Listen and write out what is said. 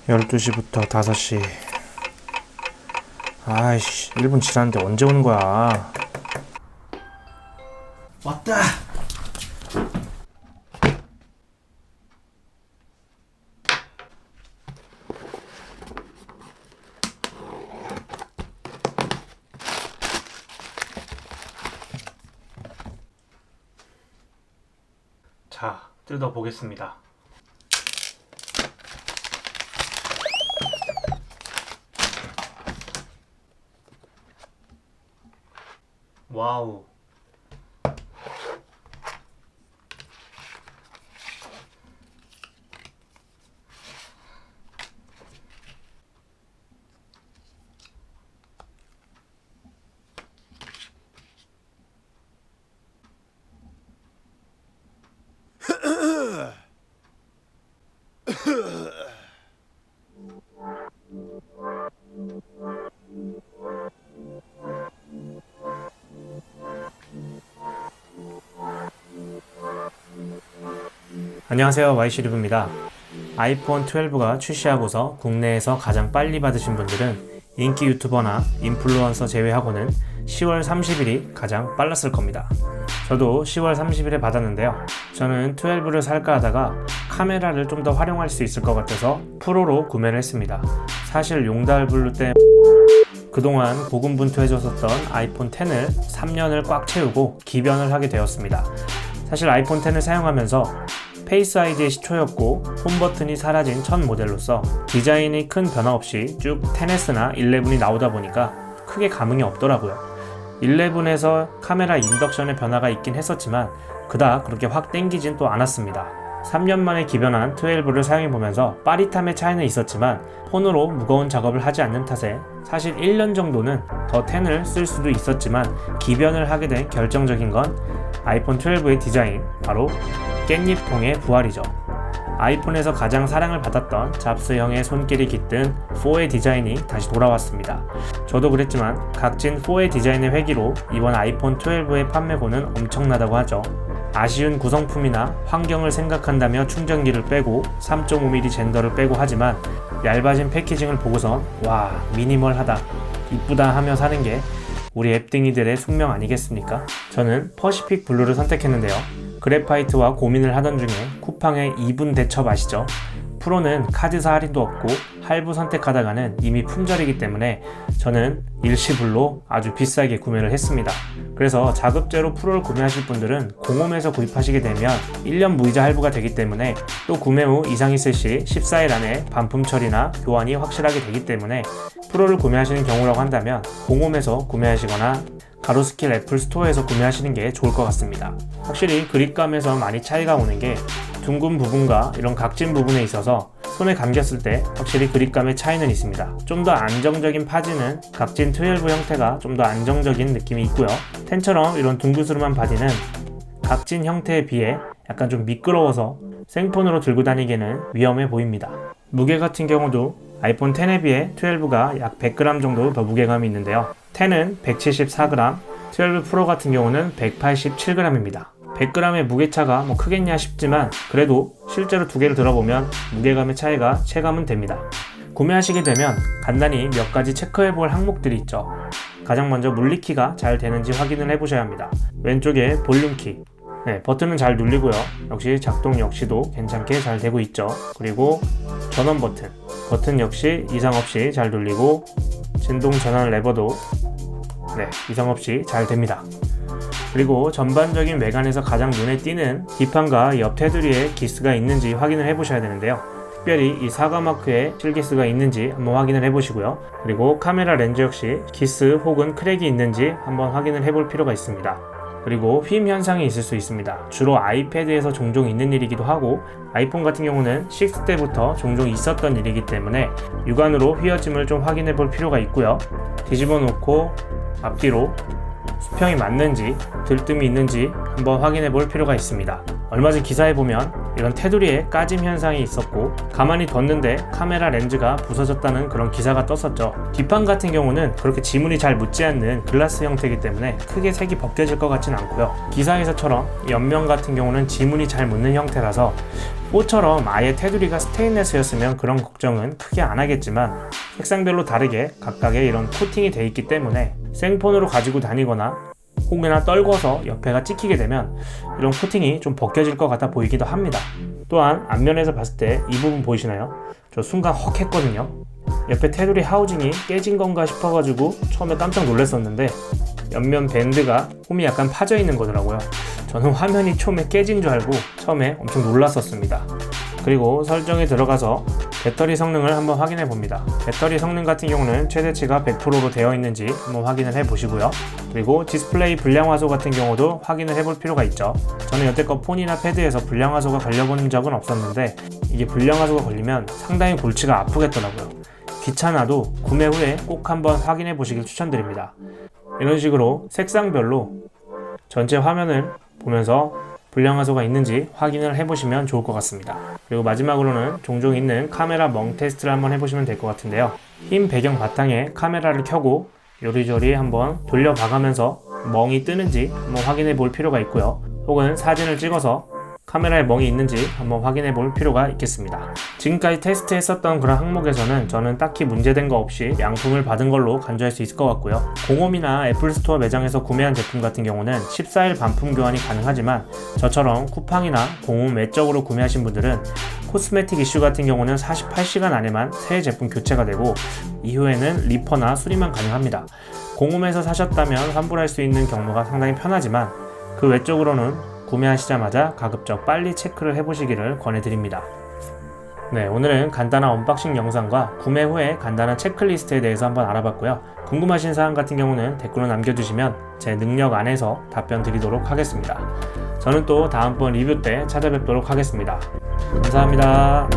12시부터 5시. 아이씨, 1분 지났는데 언제 오는 거야? 왔다! 자, 뜯어보겠습니다. 와우. 안녕하세요, YC리뷰입니다. 아이폰 12가 출시하고서 국내에서 가장 빨리 받으신 분들은 인기 유튜버나 인플루언서 제외하고는 10월 30일이 가장 빨랐을 겁니다. 저도 10월 30일에 받았는데요. 저는 12를 살까 하다가 카메라를 좀 더 활용할 수 있을 것 같아서 프로로 구매를 했습니다. 사실 용달 블루 때 그동안 고군분투해줬었던 아이폰 10을 3년을 꽉 채우고 기변을 하게 되었습니다. 사실 아이폰 10을 사용하면서 페이스 아이디의 시초였고 홈 버튼이 사라진 첫 모델로서 디자인이 큰 변화 없이 쭉 10S나 11이 나오다 보니까 크게 감흥이 없더라고요. 11에서 카메라 인덕션의 변화가 있긴 했었지만 그닥 그렇게 확 땡기진 또 않았습니다. 3년 만에 기변한 12를 사용해보면서 빠릿함의 차이는 있었지만 폰으로 무거운 작업을 하지 않는 탓에 사실 1년 정도는 더 10을 쓸 수도 있었지만 기변을 하게 된 결정적인 건 아이폰 12의 디자인, 바로 깻잎통의 부활이죠. 아이폰에서 가장 사랑을 받았던 잡스형의 손길이 깃든 4의 디자인이 다시 돌아왔습니다. 저도 그랬지만 각진 4의 디자인의 회기로 이번 아이폰 12의 판매고는 엄청나다고 하죠. 아쉬운 구성품이나 환경을 생각한다며 충전기를 빼고 3.5mm 젠더를 빼고 하지만 얇아진 패키징을 보고선 와, 미니멀하다, 이쁘다 하며 사는 게 우리 앱등이들의 숙명 아니겠습니까? 저는 퍼시픽 블루를 선택했는데요. 그래파이트와 고민을 하던 중에 쿠팡의 2분 대첩 아시죠? 프로는 카드사 할인도 없고 할부 선택하다가는 이미 품절이기 때문에 저는 일시불로 아주 비싸게 구매를 했습니다. 그래서 자급제로 프로를 구매하실 분들은 공홈에서 구입하시게 되면 1년 무이자 할부가 되기 때문에 또 구매 후 이상 있을 시 14일 안에 반품 처리나 교환이 확실하게 되기 때문에 프로를 구매하시는 경우라고 한다면 공홈에서 구매하시거나 가로수길 애플 스토어에서 구매하시는 게 좋을 것 같습니다. 확실히 그립감에서 많이 차이가 오는 게 둥근 부분과 이런 각진 부분에 있어서 손에 감겼을 때 확실히 그립감의 차이는 있습니다. 좀 더 안정적인 파지는 각진 12 형태가 좀 더 안정적인 느낌이 있고요. 10처럼 이런 둥그스름한 바디는 각진 형태에 비해 약간 좀 미끄러워서 생폰으로 들고 다니기에는 위험해 보입니다. 무게 같은 경우도 아이폰 10에 비해 12가 약 100g 정도 더 무게감이 있는데요. 10은 174g, 12 프로 같은 경우는 187g입니다. 100g의 무게차가 뭐 크겠냐 싶지만 그래도 실제로 두 개를 들어보면 무게감의 차이가 체감은 됩니다. 구매하시게 되면 간단히 몇 가지 체크해볼 항목들이 있죠. 가장 먼저 물리키가 잘 되는지 확인을 해보셔야 합니다. 왼쪽에 볼륨키, 버튼은 잘 눌리고요. 역시 작동 역시도 괜찮게 잘 되고 있죠. 그리고 전원 버튼 역시 이상 없이 잘 눌리고 진동 전환 레버도 이상 없이 잘 됩니다. 그리고 전반적인 외관에서 가장 눈에 띄는 뒷판과 옆 테두리에 기스가 있는지 확인을 해보셔야 되는데요. 특별히 이 사과마크에 실기스가 있는지 한번 확인을 해보시고요. 그리고 카메라 렌즈 역시 기스 혹은 크랙이 있는지 한번 확인을 해볼 필요가 있습니다. 그리고 휨 현상이 있을 수 있습니다. 주로 아이패드에서 종종 있는 일이기도 하고 아이폰 같은 경우는 6 때부터 종종 있었던 일이기 때문에 육안으로 휘어짐을 좀 확인해 볼 필요가 있고요. 뒤집어 놓고 앞뒤로 수평이 맞는지 들뜸이 있는지 한번 확인해 볼 필요가 있습니다. 얼마 전 기사에 보면 이런 테두리에 까짐 현상이 있었고 가만히 뒀는데 카메라 렌즈가 부서졌다는 그런 기사가 떴었죠. 뒷판 같은 경우는 그렇게 지문이 잘 묻지 않는 글라스 형태이기 때문에 크게 색이 벗겨질 것 같진 않고요. 기사에서처럼 옆면 같은 경우는 지문이 잘 묻는 형태라서 포처럼 아예 테두리가 스테인레스였으면 그런 걱정은 크게 안 하겠지만 색상별로 다르게 각각의 이런 코팅이 돼 있기 때문에 생폰으로 가지고 다니거나 혹여나 떨궈서 옆에가 찍히게 되면 이런 코팅이 좀 벗겨질 것 같아 보이기도 합니다. 또한 앞면에서 봤을 때 이 부분 보이시나요? 저 순간 헉 했거든요. 옆에 테두리 하우징이 깨진 건가 싶어가지고 처음에 깜짝 놀랐었는데 옆면 밴드가 홈이 약간 파져 있는 거더라고요. 저는 화면이 처음에 깨진 줄 알고 처음에 엄청 놀랐었습니다. 그리고 설정에 들어가서 배터리 성능을 한번 확인해 봅니다. 배터리 성능 같은 경우는 최대치가 100%로 되어 있는지 한번 확인을 해 보시고요. 그리고 디스플레이 불량화소 같은 경우도 확인을 해볼 필요가 있죠. 저는 여태껏 폰이나 패드에서 불량화소가 걸려본 적은 없었는데 이게 불량화소가 걸리면 상당히 골치가 아프겠더라고요. 귀찮아도 구매 후에 꼭 한번 확인해 보시길 추천드립니다. 이런 식으로 색상별로 전체 화면을 보면서 불량화소가 있는지 확인을 해보시면 좋을 것 같습니다. 그리고 마지막으로는 종종 있는 카메라 멍 테스트를 한번 해보시면 될 것 같은데요. 흰 배경 바탕에 카메라를 켜고 요리조리 한번 돌려봐가면서 멍이 뜨는지 한번 확인해 볼 필요가 있고요. 혹은 사진을 찍어서 카메라에 멍이 있는지 한번 확인해 볼 필요가 있겠습니다. 지금까지 테스트했었던 그런 항목에서는 저는 딱히 문제된 거 없이 양품을 받은 걸로 간주할 수 있을 것 같고요. 공홈이나 애플스토어 매장에서 구매한 제품 같은 경우는 14일 반품 교환이 가능하지만 저처럼 쿠팡이나 공홈 외적으로 구매하신 분들은 코스메틱 이슈 같은 경우는 48시간 안에만 새 제품 교체가 되고 이후에는 리퍼나 수리만 가능합니다. 공홈에서 사셨다면 환불할 수 있는 경로가 상당히 편하지만 그 외적으로는 구매하시자마자 가급적 빨리 체크를 해보시기를 권해드립니다. 네, 오늘은 간단한 언박싱 영상과 구매 후에 간단한 체크리스트에 대해서 한번 알아봤고요. 궁금하신 사항 같은 경우는 댓글로 남겨주시면 제 능력 안에서 답변 드리도록 하겠습니다. 저는 또 다음번 리뷰 때 찾아뵙도록 하겠습니다. 감사합니다.